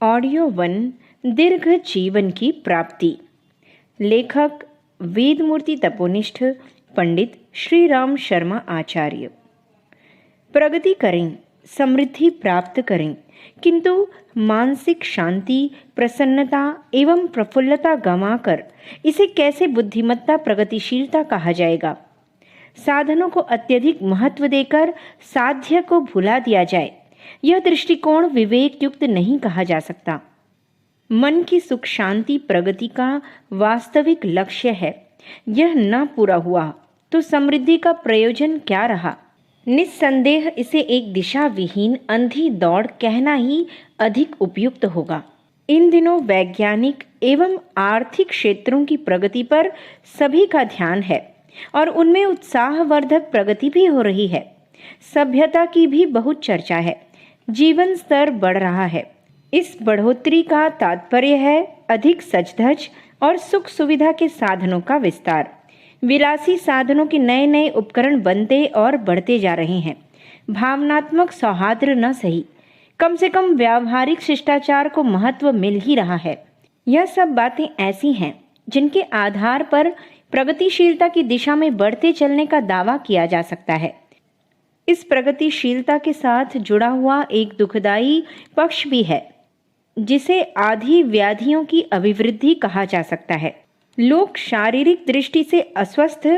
Audio one दीर्घ जीवन की प्राप्ति। लेखक वेदमूर्ति तपोनिष्ठ पंडित श्री राम शर्मा आचार्य। प्रगति करें, समृद्धि प्राप्त करें, किंतु मानसिक शांति, प्रसन्नता एवं प्रफुल्लता गंवाकर इसे कैसे बुद्धिमत्ता, प्रगतिशीलता कहा जाएगा। साधनों को अत्यधिक महत्व देकर साध्य को भुला दिया जाए, यह दृष्टिकोण विवेक युक्त नहीं कहा जा सकता। मन की सुख शांति प्रगति का वास्तविक लक्ष्य है। यह न पूरा हुआ तो समृद्धि का प्रयोजन क्या रहा। निस्संदेह इसे एक दिशा विहीन अंधी दौड़ कहना ही अधिक उपयुक्त होगा। इन दिनों वैज्ञानिक एवं आर्थिक क्षेत्रों की प्रगति पर सभी का ध्यान है और उनमें उत्साहवर्धक प्रगति भी हो रही है। सभ्यता की भी बहुत चर्चा है। जीवन स्तर बढ़ रहा है। इस बढ़ोतरी का तात्पर्य है अधिक सजधज और सुख सुविधा के साधनों का विस्तार। विलासी साधनों के नए नए उपकरण बनते और बढ़ते जा रहे हैं। भावनात्मक सौहार्द न सही, कम से कम व्यावहारिक शिष्टाचार को महत्व मिल ही रहा है। यह सब बातें ऐसी हैं जिनके आधार पर प्रगतिशीलता की दिशा में बढ़ते चलने का दावा किया जा सकता है। इस प्रगतिशीलता के साथ जुड़ा हुआ एक दुखदाई पक्ष भी है, जिसे आदि व्याधियों की अभिवृद्धि कहा जा सकता है। लोग शारीरिक दृष्टि से अस्वस्थ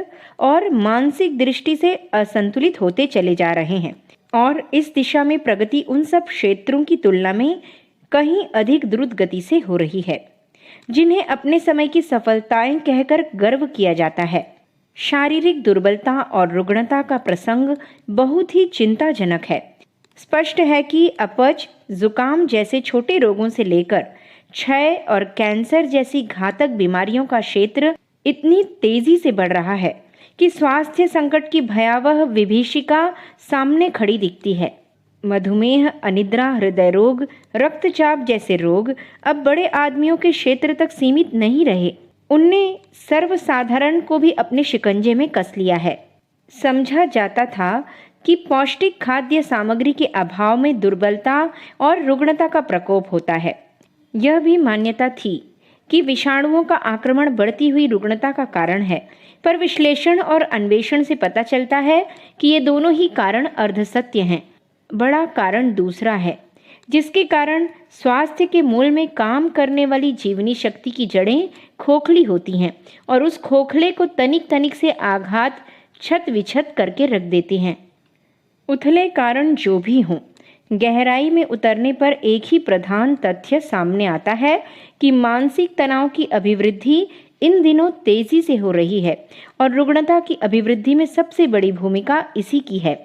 और मानसिक दृष्टि से असंतुलित होते चले जा रहे हैं और इस दिशा में प्रगति उन सब क्षेत्रों की तुलना में कहीं अधिक द्रुत गति से हो रही है जिन्हें अपने समय की सफलताएं कहकर गर्व किया जाता है। शारीरिक दुर्बलता और रुग्णता का प्रसंग बहुत ही चिंताजनक है। स्पष्ट है कि अपच, जुकाम जैसे छोटे रोगों से लेकर क्षय और कैंसर जैसी घातक बीमारियों का क्षेत्र इतनी तेजी से बढ़ रहा है कि स्वास्थ्य संकट की भयावह विभीषिका सामने खड़ी दिखती है। मधुमेह, अनिद्रा, हृदय रोग, रक्तचाप जैसे रोग अब बड़े आदमियों के क्षेत्र तक सीमित नहीं रहे। उनने सर्वसाधारण को भी अपने शिकंजे में कस लिया है। समझा जाता था कि पौष्टिक खाद्य सामग्री के अभाव में दुर्बलता और रुग्णता का प्रकोप होता है। यह भी मान्यता थी कि विषाणुओं का आक्रमण बढ़ती हुई रुग्णता का कारण है, पर विश्लेषण और अन्वेषण से पता चलता है कि ये दोनों ही कारण अर्धसत्य हैं। बड़ा कारण दूसरा है, जिसके कारण स्वास्थ्य के मूल में काम करने वाली जीवनी शक्ति की जड़ें खोखली होती हैं और उस खोखले को तनिक तनिक से आघात छत विछत करके रख देते हैं। उथले कारण जो भी हों, गहराई में उतरने पर एक ही प्रधान तथ्य सामने आता है कि मानसिक तनाव की अभिवृद्धि इन दिनों तेजी से हो रही है और रुग्णता की अभिवृद्धि में सबसे बड़ी भूमिका इसी की है।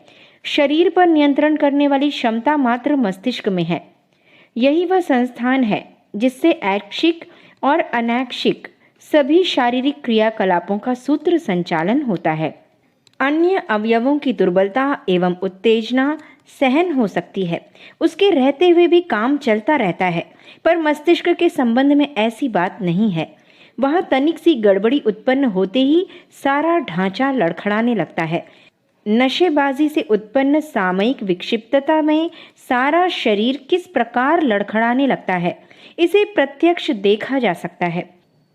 शरीर पर नियंत्रण करने वाली क्षमता मात्र मस्तिष्क में है। यही वह संस्थान है जिससे ऐच्छिक और अनैच्छिक सभी शारीरिक क्रियाकलापों का सूत्र संचालन होता है। अन्य अवयवों की दुर्बलता एवं उत्तेजना सहन हो सकती है, उसके रहते हुए भी काम चलता रहता है, पर मस्तिष्क के संबंध में ऐसी बात नहीं है। वहाँ तनिक सी गड़बड़ी उत्पन्न होते ही सारा ढांचा लड़खड़ाने लगता है। नशेबाजी से उत्पन्न सामयिक विक्षिप्तता में सारा शरीर किस प्रकार लड़खड़ाने लगता है, इसे प्रत्यक्ष देखा जा सकता है।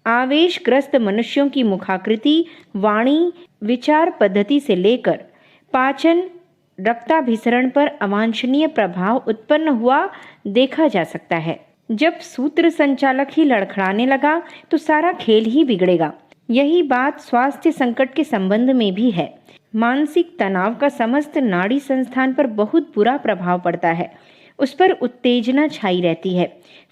आवेशग्रस्त मनुष्यों की मुखाकृति, वाणी, विचार पद्धति से लेकर पाचन, रक्ताभिसरण पर अवांछनीय प्रभाव उत्पन्न हुआ देखा जा सकता है। जब सूत्र संचालक ही लड़खड़ाने लगा तो सारा खेल ही बिगड़ेगा। यही बात स्वास्थ्य संकट के संबंध में भी है। मानसिक तनाव का समस्त नाड़ी संस्थान पर बहुत बुरा प्रभाव पड़ता है। उस पर उत्तेजना छाई रहती है।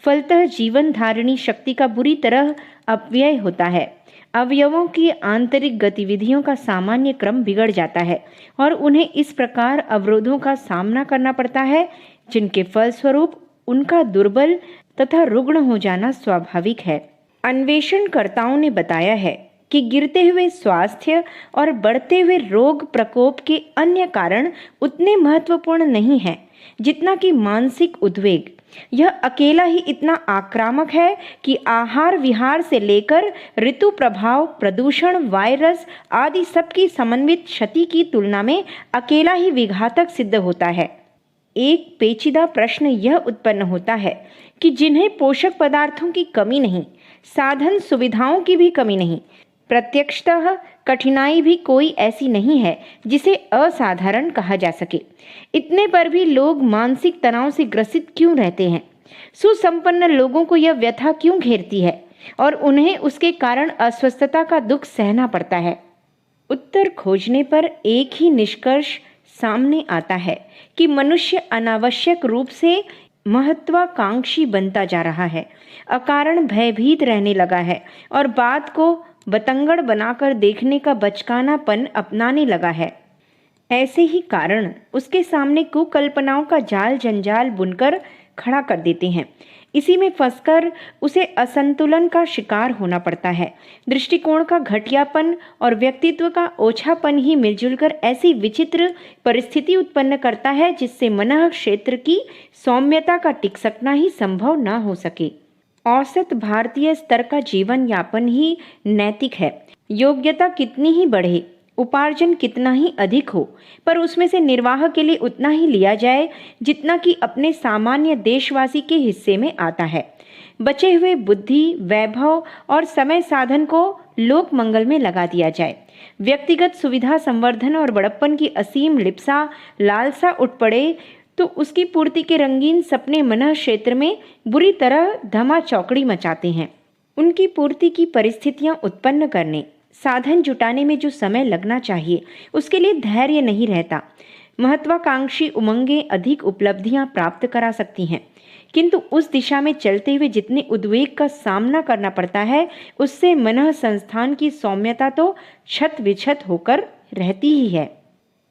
फलतः जीवन धारणी शक्ति का बुरी तरह अपव्यय होता है। अवयवों की आंतरिक गतिविधियों का सामान्य क्रम बिगड़ जाता है और उन्हें इस प्रकार अवरोधों का सामना करना पड़ता है जिनके फलस्वरूप उनका दुर्बल तथा रुग्ण हो जाना स्वाभाविक है। अन्वेषणकर्ताओं ने बताया है कि गिरते हुए स्वास्थ्य और बढ़ते हुए रोग प्रकोप के अन्य कारण उतने महत्वपूर्ण नहीं हैं जितना कि मानसिक उद्वेग। यह अकेला ही इतना आक्रामक है कि आहार विहार से लेकर ऋतु प्रभाव, प्रदूषण, वायरस आदि सबकी समन्वित क्षति की तुलना में अकेला ही विघातक सिद्ध होता है। एक पेचीदा प्रश्न यह उत्पन्न होता है कि जिन्हें पोषक पदार्थों की कमी नहीं, साधन सुविधाओं की भी कमी नहीं, प्रत्यक्षतः कठिनाई भी कोई ऐसी नहीं है जिसे असाधारण कहा जा सके, इतने पर भी लोग मानसिक तनाव से ग्रसित क्यों रहते हैं? सुसंपन्न लोगों को यह व्यथा क्यों घेरती है और उन्हें उसके कारण अस्वस्थता का दुख सहना पड़ता है? उत्तर खोजने पर एक ही निष्कर्ष सामने आता है कि मनुष्य अनावश्यक रूप से महत्वाकांक्षी बनता जा रहा है, अकारण भयभीत रहने लगा है और बात को बतंगड़ बनाकर देखने का बचकानापन अपनाने लगा है। ऐसे ही कारण उसके सामने कुकल्पनाओं का जाल जंजाल बुनकर खड़ा कर देते हैं। इसी में फंसकर उसे असंतुलन का शिकार होना पड़ता है। दृष्टिकोण का घटियापन और व्यक्तित्व का ओछापन ही मिलजुल कर ऐसी विचित्र परिस्थिति उत्पन्न करता है जिससे मन क्षेत्र की सौम्यता का टिक सकना ही संभव न हो सके। औसत भारतीय स्तर का जीवन यापन ही नैतिक है। योग्यता कितनी ही बढ़े, उपार्जन कितना ही अधिक हो, पर उसमें से निर्वाह के लिए उतना ही लिया जाए जितना कि अपने सामान्य देशवासी के हिस्से में आता है। बचे हुए बुद्धि, वैभव और समय साधन को लोक मंगल में लगा दिया जाए। व्यक्तिगत सुविधा संवर्धन और बड़प्पन की असीम लिप्सा लालसा उठ पड़े तो उसकी पूर्ति के रंगीन सपने मन क्षेत्र में बुरी तरह धमा चौकड़ी मचाते हैं। उनकी पूर्ति की परिस्थितियां उत्पन्न करने, साधन जुटाने में जो समय लगना चाहिए उसके लिए धैर्य नहीं रहता। महत्वाकांक्षी उमंगें अधिक उपलब्धियां प्राप्त करा सकती हैं, किंतु उस दिशा में चलते हुए जितने उद्वेग का सामना करना पड़ता है उससे मन संस्थान की सौम्यता तो छत विछत होकर रहती ही है।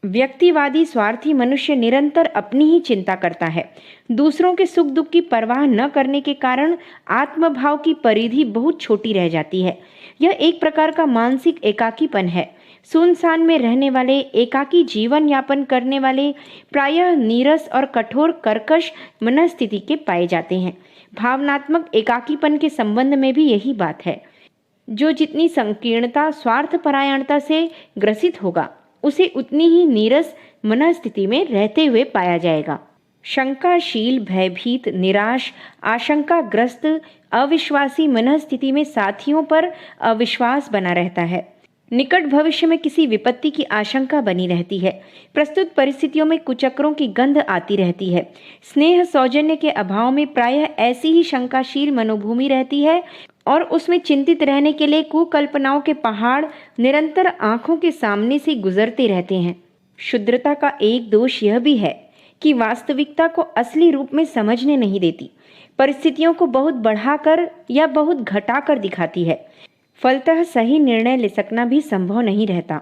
व्यक्तिवादी स्वार्थी मनुष्य निरंतर अपनी ही चिंता करता है। दूसरों के सुख दुख की परवाह न करने के कारण आत्मभाव की परिधि बहुत छोटी रह जाती है। यह एक प्रकार का मानसिक एकाकीपन है। सुनसान में रहने वाले, एकाकी जीवन यापन करने वाले प्रायः नीरस और कठोर कर्कश मनस्थिति के पाए जाते हैं। भावनात्मक एकाकीपन के संबंध में भी यही बात है। जो जितनी संकीर्णता, स्वार्थपरायणता से ग्रसित होगा उसे उतनी ही नीरस मनस्थिति में रहते हुए पाया जाएगा। शंकाशील, भयभीत, निराश, आशंकाग्रस्त, अविश्वासी मनस्थिति में साथियों पर अविश्वास बना रहता है। निकट भविष्य में किसी विपत्ति की आशंका बनी रहती है। प्रस्तुत परिस्थितियों में कुचक्रों की गंध आती रहती है। स्नेह सौजन्य के अभाव में प्रायः ऐसी ही शंकाशील मनोभूमि रहती है और उसमें चिंतित रहने के लिए कुकल्पनाओं के पहाड़ निरंतर आंखों के सामने से गुजरते रहते हैं। शुद्रता का एक दोष यह भी है कि वास्तविकता को असली रूप में समझने नहीं देती। परिस्थितियों को बहुत बढ़ाकर या बहुत घटाकर दिखाती है। फलतः सही निर्णय ले सकना भी संभव नहीं रहता।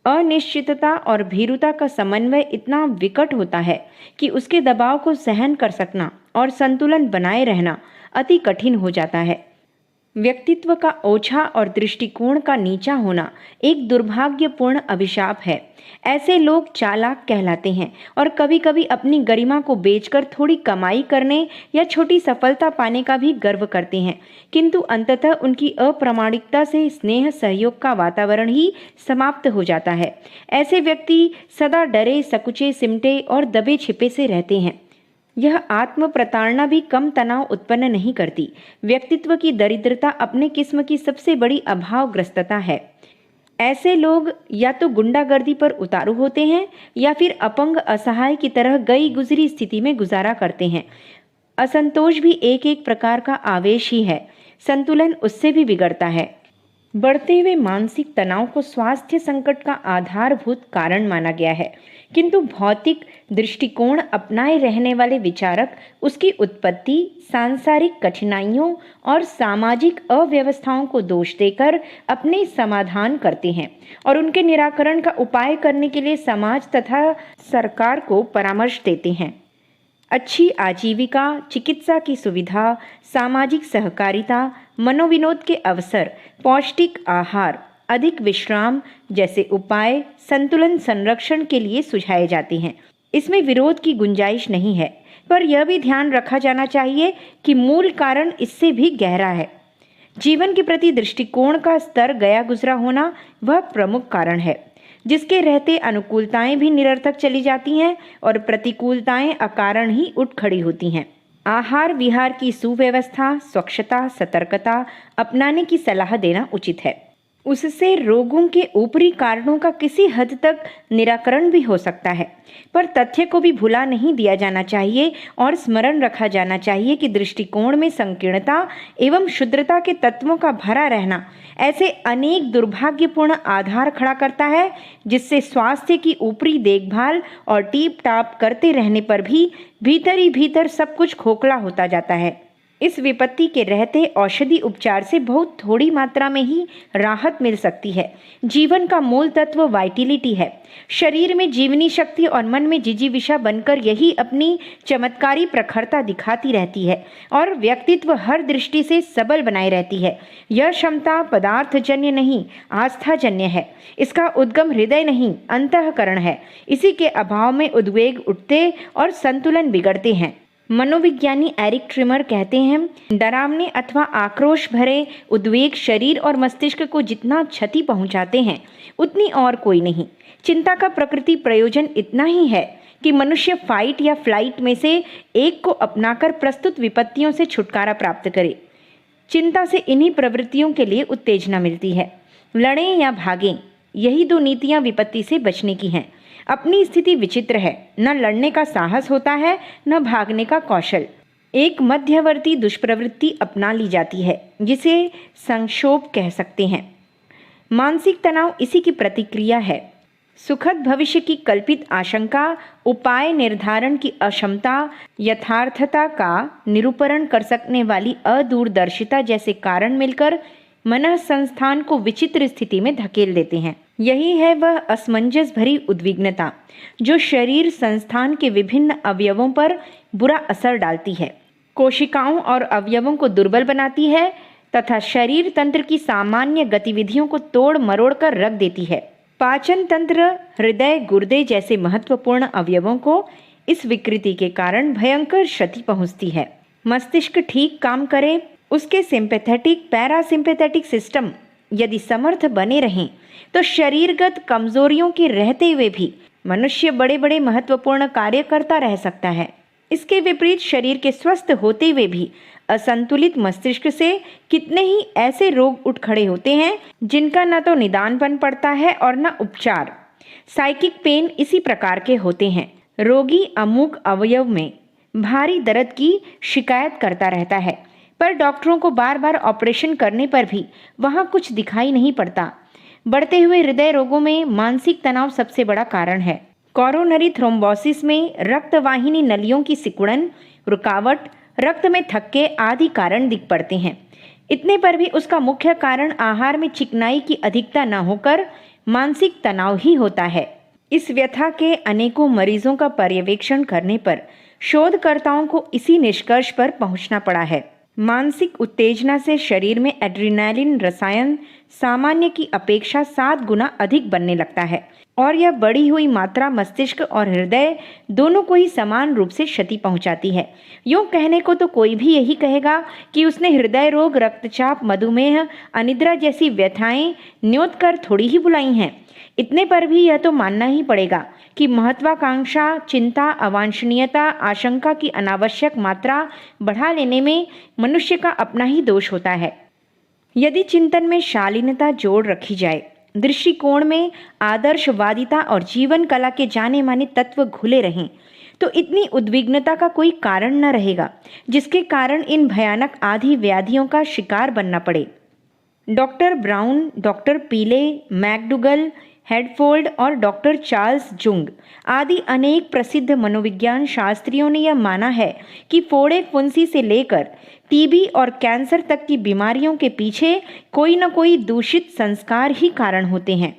अनिश्चितता और भीरुता का समन्वय इतना विकट होता है कि उसके दबाव को सहन कर सकना और संतुलन बनाए रहना अति कठिन हो जाता है। व्यक्तित्व का ओछा और दृष्टिकोण का नीचा होना एक दुर्भाग्यपूर्ण अभिशाप है। ऐसे लोग चालाक कहलाते हैं और कभी कभी अपनी गरिमा को बेचकर थोड़ी कमाई करने या छोटी सफलता पाने का भी गर्व करते हैं, किंतु अंततः उनकी अप्रामाणिकता से स्नेह सहयोग का वातावरण ही समाप्त हो जाता है। ऐसे व्यक्ति सदा डरे, सकुचे, सिमटे और दबे छिपे से रहते हैं। यह आत्म प्रताड़ना भी कम तनाव उत्पन्न नहीं करती। व्यक्तित्व की दरिद्रता अपने किस्म की सबसे बड़ी अभावग्रस्तता है। ऐसे लोग या तो गुंडागर्दी पर उतारू होते हैं या फिर अपंग असहाय की तरह गई गुजरी स्थिति में गुजारा करते हैं। असंतोष भी एक एक प्रकार का आवेश ही है। संतुलन उससे भी बिगड़ता है। बढ़ते हुए मानसिक तनाव को स्वास्थ्य संकट का आधारभूत कारण माना गया है, किंतु भौतिक दृष्टिकोण अपनाए रहने वाले विचारक उसकी उत्पत्ति, सांसारिक कठिनाइयों और सामाजिक अव्यवस्थाओं को दोष देकर अपने समाधान करते हैं और उनके निराकरण का उपाय करने के लिए समाज तथा सरकार को परामर्श देते हैं। अच्छी आजीविका, चिकित्सा की सुविधा, सामाजिक सहकारिता, मनोविनोद के अवसर, पौष्टिक आहार, अधिक विश्राम जैसे उपाय संतुलन संरक्षण के लिए सुझाए जाते हैं। इसमें विरोध की गुंजाइश नहीं है, पर यह भी ध्यान रखा जाना चाहिए कि मूल कारण इससे भी गहरा है। जीवन के प्रति दृष्टिकोण का स्तर गया गुजरा होना वह प्रमुख कारण है। जिसके रहते अनुकूलताएं भी निरर्थक चली जाती हैं और प्रतिकूलताएं अकारण ही उठ खड़ी होती हैं। आहार विहार की सुव्यवस्था, स्वच्छता, सतर्कता अपनाने की सलाह देना उचित है। उससे रोगों के ऊपरी कारणों का किसी हद तक निराकरण भी हो सकता है, पर तथ्य को भी भुला नहीं दिया जाना चाहिए और स्मरण रखा जाना चाहिए कि दृष्टिकोण में संकीर्णता एवं शुद्रता के तत्वों का भरा रहना ऐसे अनेक दुर्भाग्यपूर्ण आधार खड़ा करता है, जिससे स्वास्थ्य की ऊपरी देखभाल और टीप टाप करते रहने पर भी भीतर ही भीतर सब कुछ खोखला होता जाता है। इस विपत्ति के रहते औषधि उपचार से बहुत थोड़ी मात्रा में ही राहत मिल सकती है। जीवन का मूल तत्व वाइटिलिटी है। शरीर में जीवनी शक्ति और मन में जिजीविषा बनकर यही अपनी चमत्कारी प्रखरता दिखाती रहती है और व्यक्तित्व हर दृष्टि से सबल बनाए रहती है। यह क्षमता पदार्थजन्य नहीं, आस्थाजन्य है। इसका उद्गम हृदय नहीं, अंतःकरण है। इसी के अभाव में उद्वेग उठते और संतुलन बिगड़ते हैं। मनोविज्ञानी एरिक ट्रिमर कहते हैं, डरावने अथवा आक्रोश भरे उद्वेग शरीर और मस्तिष्क को जितना क्षति पहुंचाते हैं उतनी और कोई नहीं। चिंता का प्रकृति प्रयोजन इतना ही है कि मनुष्य फाइट या फ्लाइट में से एक को अपनाकर प्रस्तुत विपत्तियों से छुटकारा प्राप्त करे। चिंता से इन्हीं प्रवृत्तियों के लिए उत्तेजना मिलती है। लड़ें या भागें, यही दो नीतियां विपत्ति से बचने की हैं। अपनी स्थिति विचित्र है, न लड़ने का साहस होता है न भागने का कौशल। एक मध्यवर्ती दुष्प्रवृत्ति अपना ली जाती है जिसे संक्षोभ कह सकते हैं। मानसिक तनाव इसी की प्रतिक्रिया है। सुखद भविष्य की कल्पित आशंका, उपाय निर्धारण की अक्षमता, यथार्थता का निरूपण कर सकने वाली अदूरदर्शिता जैसे कारण मिलकर मन संस्थान को विचित्र स्थिति में धकेल देते हैं। यही है वह असमंजस भरी उद्विग्नता जो शरीर संस्थान के विभिन्न अवयवों पर बुरा असर डालती है, कोशिकाओं और अवयवों को दुर्बल बनाती है तथा शरीर तंत्र की सामान्य गतिविधियों को तोड़ मरोड़ कर रख देती है। पाचन तंत्र, हृदय, गुर्दे जैसे महत्वपूर्ण अवयवों को इस विकृति के कारण भयंकर क्षति पहुंचती है। मस्तिष्क ठीक काम करे, उसके सिंपैथेटिक पैरासिम्पैथेटिक सिस्टम यदि समर्थ बने रहें तो शरीरगत कमजोरियों के रहते हुए भी मनुष्य बड़े बड़े महत्वपूर्ण कार्य करता रह सकता है। इसके विपरीत शरीर के स्वस्थ होते हुए भी असंतुलित मस्तिष्क से कितने ही ऐसे रोग उठ खड़े होते हैं जिनका न तो निदान बन पड़ता है और न उपचार। साइकिक पेन इसी प्रकार के होते हैं। रोगी अमुक अवयव में भारी दर्द की शिकायत करता रहता है, पर डॉक्टरों को बार बार ऑपरेशन करने पर भी वहाँ कुछ दिखाई नहीं पड़ता। बढ़ते हुए हृदय रोगों में मानसिक तनाव सबसे बड़ा कारण है। कोरोनरी थ्रोम्बोसिस में रक्तवाहिनी नलियों की सिकुड़न, रुकावट, रक्त में थक्के आदि कारण दिख पड़ते हैं। इतने पर भी उसका मुख्य कारण आहार में चिकनाई की अधिकता न होकर मानसिक तनाव ही होता है। इस व्यथा के अनेकों मरीजों का पर्यवेक्षण करने पर शोधकर्ताओं को इसी निष्कर्ष पर पहुंचना पड़ा है। मानसिक उत्तेजना से शरीर में एड्रेनालिन रसायन सामान्य की अपेक्षा 7 गुना अधिक बनने लगता है और यह बढ़ी हुई मात्रा मस्तिष्क और हृदय दोनों को ही समान रूप से क्षति पहुंचाती है। यूं कहने को तो कोई भी यही कहेगा कि उसने हृदय रोग, रक्तचाप, मधुमेह, अनिद्रा जैसी व्यथाएं न्योत कर थोड़ी ही बुलाई हैं। इतने पर भी यह तो मानना ही पड़ेगा कि महत्वाकांक्षा, चिंता, अवांछनीयता, आशंका की अनावश्यक मात्रा बढ़ा लेने में मनुष्य का अपना ही दोष होता है। यदि चिंतन में शालीनता जोड़ रखी जाए, दृष्टिकोण में आदर्शवादिता और जीवन कला के जाने माने तत्व घुले रहें, तो इतनी उद्विग्नता का कोई कारण न रहेगा जिसके कारण इन भयानक आदि व्याधियों का शिकार बनना पड़े। डॉक्टर ब्राउन, डॉक्टर पीले, मैकडुगल, हेडफोल्ड और डॉक्टर चार्ल्स जुंग आदि अनेक प्रसिद्ध मनोविज्ञान शास्त्रियों ने यह माना है कि फोड़े फुंसी से लेकर टीबी और कैंसर तक की बीमारियों के पीछे कोई न कोई दूषित संस्कार ही कारण होते हैं।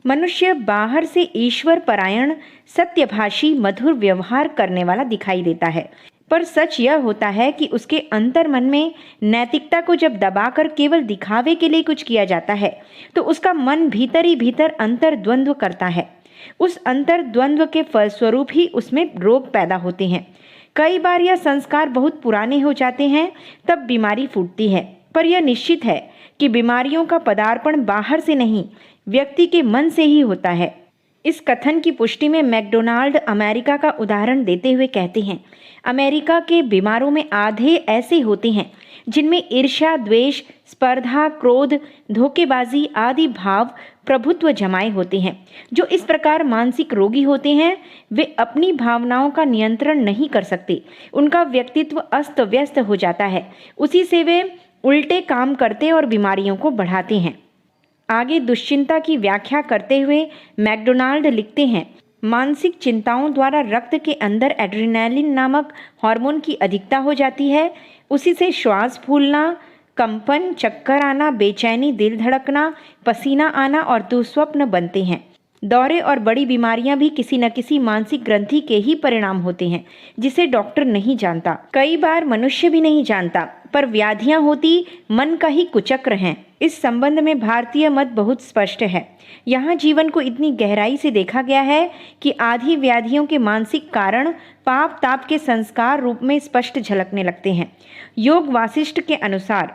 मनुष्य बाहर से ईश्वर परायण, सत्यभाषी, मधुर व्यवहार करने वाला दिखाई देता है, पर सच यह होता है कि उसके अंतर मन में नैतिकता को जब दबाकर केवल दिखावे के लिए कुछ किया जाता है तो उसका मन भीतर ही भीतर अंतर द्वंद्व करता है। उस अंतर द्वंद्व के फलस्वरूप ही उसमें रोग पैदा होते हैं। कई बार यह संस्कार बहुत पुराने हो जाते हैं, तब बीमारी फूटती है, पर यह निश्चित है कि बीमारियों का पदार्पण बाहर से नहीं, व्यक्ति के मन से ही होता है। इस कथन की पुष्टि में मैकडोनाल्ड अमेरिका का उदाहरण देते हुए कहते हैं, अमेरिका के बीमारों में आधे ऐसे होते हैं जिनमें ईर्ष्या, द्वेष, स्पर्धा, क्रोध, धोखेबाजी आदि भाव प्रभुत्व जमाए होते हैं। जो इस प्रकार मानसिक रोगी होते हैं वे अपनी भावनाओं का नियंत्रण नहीं कर सकते। उनका व्यक्तित्व अस्त व्यस्त हो जाता है। उसी से वे उल्टे काम करते और बीमारियों को बढ़ाते हैं। आगे दुश्चिंता की व्याख्या करते हुए मैकडोनाल्ड लिखते हैं, मानसिक चिंताओं द्वारा रक्त के अंदर एड्रेनालिन नामक हार्मोन की अधिकता हो जाती है। उसी से श्वास फूलना, कंपन, चक्कर आना, बेचैनी, दिल धड़कना, पसीना आना और दुस्वप्न बनते हैं। दौरे और बड़ी बीमारियां भी किसी न किसी मानसिक ग्रंथि के ही परिणाम होते हैं, जिसे डॉक्टर नहीं जानता, कई बार मनुष्य भी नहीं जानता, पर व्याधियां होती मन का ही कुचक्र हैं। इस संबंध में भारतीय मत बहुत स्पष्ट है। यहाँ जीवन को इतनी गहराई से देखा गया है कि आधी व्याधियों के मानसिक कारण पाप ताप के संस्कार रूप में स्पष्ट झलकने लगते हैं। योग वासिष्ठ के अनुसार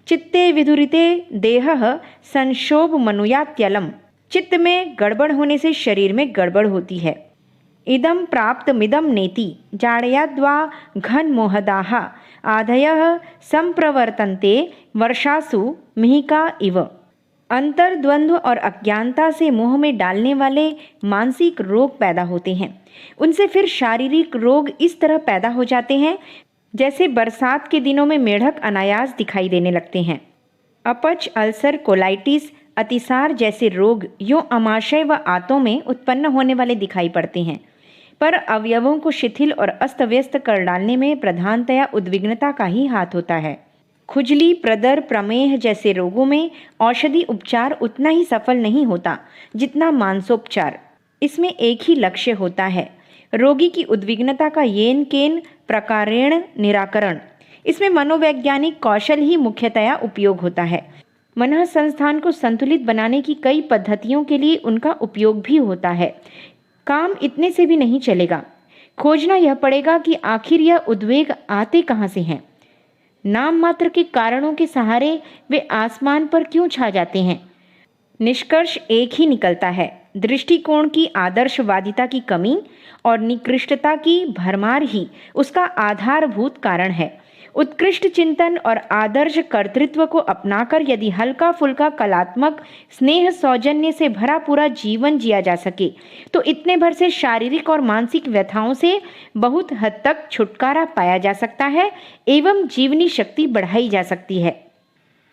चित्ते विधुरिते देहः संशोभ मनुयात्यलम, चित्त में गड़बड़ होने से शरीर में गड़बड़ होती है। इदम प्राप्त मिदम नेति जाड़याद्वा घन मोहदाह आधयः संप्रवर्तन्ते वर्षासु मिहिका इव। अंतर्द्वंद्व और अज्ञानता से मोह में डालने वाले मानसिक रोग पैदा होते हैं। उनसे फिर शारीरिक रोग इस तरह पैदा हो जाते हैं जैसे बरसात के दिनों में मेढक अनायास दिखाई देने लगते हैं। अपच, अल्सर, कोलाइटिस, अतिसार जैसे रोग यूं आमाशय व आंतों में उत्पन्न होने वाले दिखाई पड़ते हैं, पर अवयवों को शिथिल और अस्त व्यस्त कर डालने में प्रधानतया उद्विग्नता का ही हाथ होता है। खुजली, प्रदर, प्रमेह जैसे रोगों में औषधि उपचार उतना ही सफल नहीं होता जितना मांसोपचार। इसमें एक ही लक्ष्य होता है, रोगी की उद्विग्नता का येन केन प्रकारेण निराकरण। इसमें मनोवैज्ञानिक कौशल ही मुख्यतया उपयोग होता है। मन संस्थान को संतुलित बनाने की कई पद्धतियों के लिए उनका उपयोग भी होता है। काम इतने से भी नहीं चलेगा, खोजना यह पड़ेगा कि आखिर यह उद्वेग आते कहाँ से हैं। नाम मात्र के कारणों के सहारे वे आसमान पर क्यों छा जाते हैं। निष्कर्ष एक ही निकलता है, दृष्टिकोण की आदर्शवादिता की कमी और निकृष्टता की भरमार ही उसका आधारभूत कारण है। उत्कृष्ट चिंतन और आदर्श कर्तृत्व को अपनाकर यदि हल्का फुल्का कलात्मक स्नेह सौजन्य से भरा पूरा जीवन जिया जा सके तो इतने भर से शारीरिक और मानसिक व्यथाओं से बहुत हद तक छुटकारा पाया जा सकता है एवं जीवनी शक्ति बढ़ाई जा सकती है।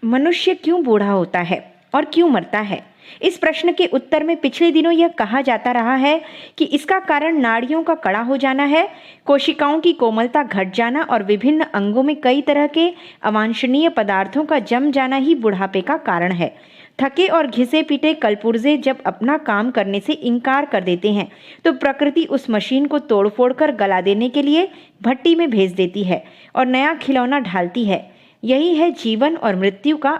मनुष्य क्यों बूढ़ा होता है और क्यों मरता है? इस प्रश्न के उत्तर में पिछले दिनों यह कहा जाता रहा है कि इसका कारण नाड़ियों का कड़ा हो जाना है, कोशिकाओं की कोमलता घट जाना और विभिन्न अंगों में कई तरह के अवांछनीय पदार्थों का जम जाना ही बुढ़ापे का कारण है। थके और घिसे पीटे कलपुर्जे जब अपना काम करने से इनकार कर देते हैं तो प्रकृति उस मशीन को तोड़फोड़ कर गला देने के लिए भट्टी में भेज देती है और नया खिलौना ढालती है। यही है जीवन और मृत्यु का